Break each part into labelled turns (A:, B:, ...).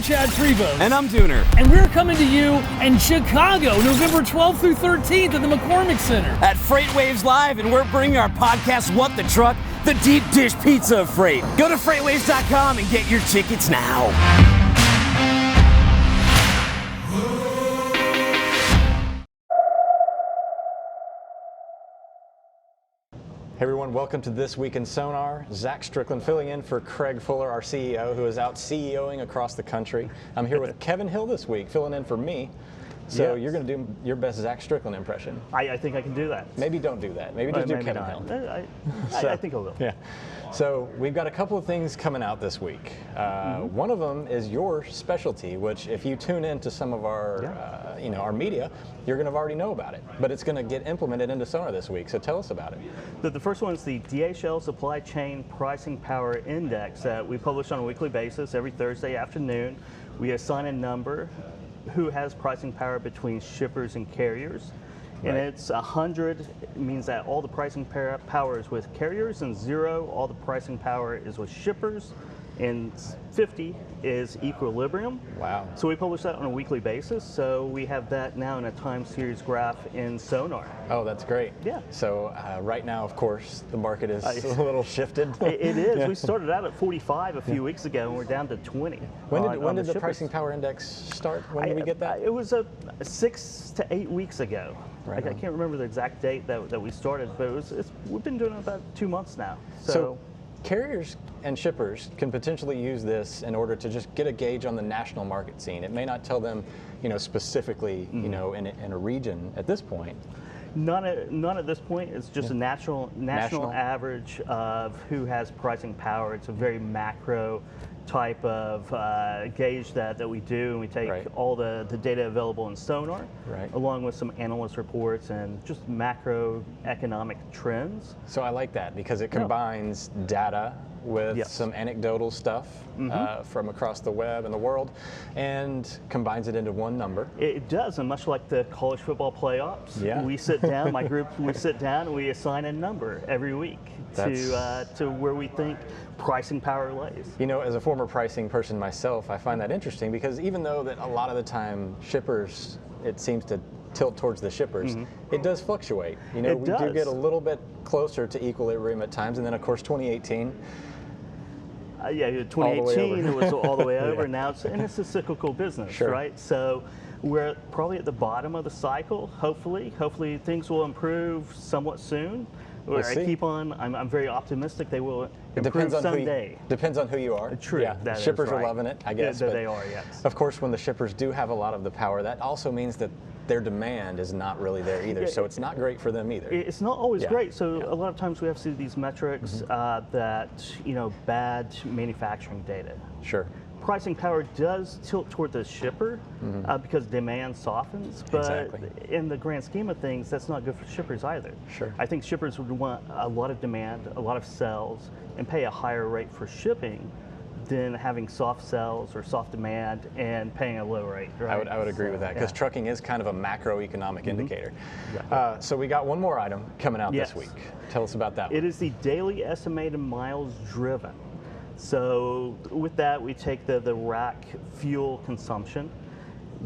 A: I'm Chad Trevos.
B: And I'm Dooner.
A: And we're coming to you in Chicago, November 12th through 13th at the McCormick Center.
B: At FreightWaves Live, and we're bringing our podcast, What the Truck, the deep dish pizza of freight. Go to FreightWaves.com and get your tickets now.
C: Hey everyone, welcome to This Week in Sonar. Zach Strickland filling in for Craig Fuller, our CEO, who is out CEOing across the country. I'm here with Kevin Hill this week, filling in for me. So You're going to do your best Zach Strickland impression.
D: I think I can do that.
C: Maybe don't do that. Maybe just do
D: maybe
C: Kevin
D: not.
C: Hill.
D: I think I will.
C: Yeah. So we've got a couple of things coming out this week. One of them is your specialty, which if you tune into some of our, our media, you're going to already know about it. But it's going to get implemented into Sonar this week. So tell us about it.
D: The first one is the DHL Supply Chain Pricing Power Index that we publish on a weekly basis every Thursday afternoon. We assign a number who has pricing power between shippers and carriers. And it's 100 means that all the pricing power is with carriers, and 0, all the pricing power is with shippers, and 50 is equilibrium.
C: Wow.
D: So we publish that on a weekly basis. So we have that now in a time series graph in Sonar.
C: Oh, that's great.
D: Yeah.
C: So right now, of course, the market is a little shifted.
D: It is. Yeah. We started out at 45 a few weeks ago, and we're down to 20.
C: When did the pricing power index start? When did we get that?
D: It was 6 to 8 weeks ago.
C: Right.
D: I can't remember the exact date that we started, but we've been doing it about 2 months now.
C: So carriers and shippers can potentially use this in order to just get a gauge on the national market scene. It may not tell them, specifically, in a region at this point.
D: None at this point. It's just a national average of who has pricing power. It's a very macro type of gauge that we do, and we take all the data available in Sonar, along with some analyst reports and just macroeconomic trends.
C: So I like that because it combines data with some anecdotal stuff from across the web and the world, and combines it into one number.
D: It does, and much like the college football playoffs, we sit down, my group, we sit down and we assign a number every week to where we think pricing power lays.
C: As a former pricing person myself, I find that interesting because even though that a lot of the time shippers, it seems to tilt towards the shippers, it does fluctuate. We do get a little bit closer to equilibrium at times, and then of course 2018.
D: 2018 it was all the way over. Now it's a cyclical business, right? So we're probably at the bottom of the cycle. Hopefully things will improve somewhat soon.
C: We'll see.
D: I'm very optimistic they will improve someday.
C: Depends on who you are.
D: True.
C: Yeah, shippers are loving it, I guess.
D: They are, yes.
C: Of course, when the shippers do have a lot of the power, that also means that their demand is not really there either. So it's not great for them either.
D: It's not always great. So a lot of times we have to see these metrics that, bad manufacturing data.
C: Sure.
D: Pricing power does tilt toward the shipper because demand softens, but in the grand scheme of things, that's not good for shippers either.
C: Sure.
D: I think shippers would want a lot of demand, a lot of sales, and pay a higher rate for shipping than having soft sales or soft demand and paying a low rate. Right?
C: I would agree with that because trucking is kind of a macroeconomic indicator. So we got one more item coming out this week. Tell us about that one.
D: It is the daily estimated miles driven. So with that, we take the rack fuel consumption,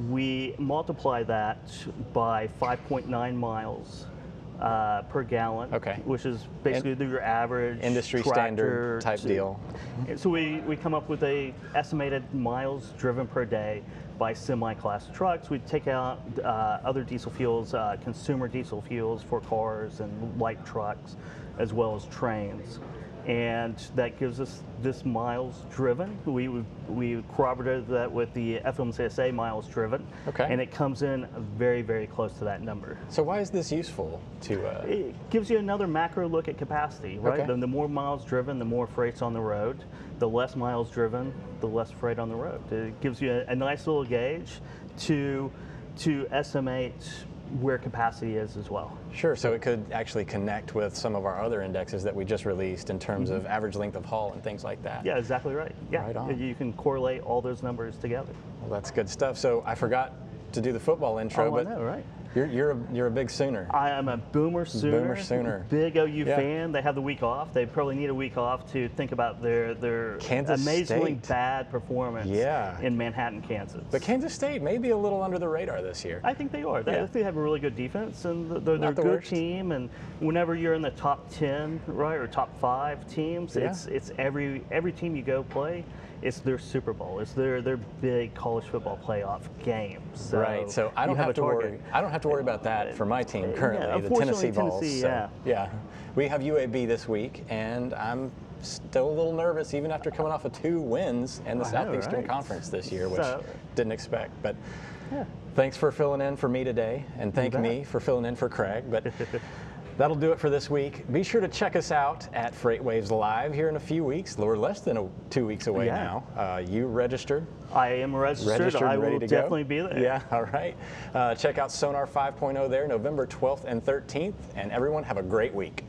D: we multiply that by 5.9 miles per gallon, which is basically your average
C: industry standard type deal.
D: So we come up with a estimated miles driven per day by semi-class trucks. We take out other diesel fuels, consumer diesel fuels for cars and light trucks, as well as trains. And that gives us this miles driven. We corroborated that with the FMCSA miles driven, and it comes in very, very close to that number.
C: So why is this useful to?
D: It gives you another macro look at capacity, right? The more miles driven, the more freight's on the road. The less miles driven, the less freight on the road. It gives you a nice little gauge to estimate where capacity is as well.
C: Sure, so it could actually connect with some of our other indexes that we just released in terms of average length of haul and things like that.
D: Yeah, exactly right. Yeah,
C: right on.
D: You can correlate all those numbers together.
C: Well, that's good stuff. So I forgot to do the football intro,
D: I know, right?
C: You're a big Sooner.
D: I am a Boomer Sooner. Big OU fan. They have the week off. They probably need a week off to think about their
C: Kansas
D: amazingly
C: State.
D: bad performance in Manhattan, Kansas.
C: But Kansas State may be a little under the radar this year.
D: I think they are. They have a really good defense, and they're a good team. And whenever you're in the top 10, right, or top 5 teams, it's every team you go play, it's their Super Bowl. It's their big college football playoff game. So
C: right. So I don't have to worry. I don't have to worry about that for my team currently, the Tennessee Vols. So, we have UAB this week, and I'm still a little nervous, even after coming off of 2 wins in the Southeastern Conference this year, which didn't expect. But thanks for filling in for me today, and thank me for filling in for Craig. But that'll do it for this week. Be sure to check us out at FreightWaves Live here in a few weeks. We're less than 2 weeks away now. You registered?
D: I am registered. I will definitely be there.
C: Yeah, all right. Check out SONAR 5.0 there, November 12th and 13th. And everyone have a great week.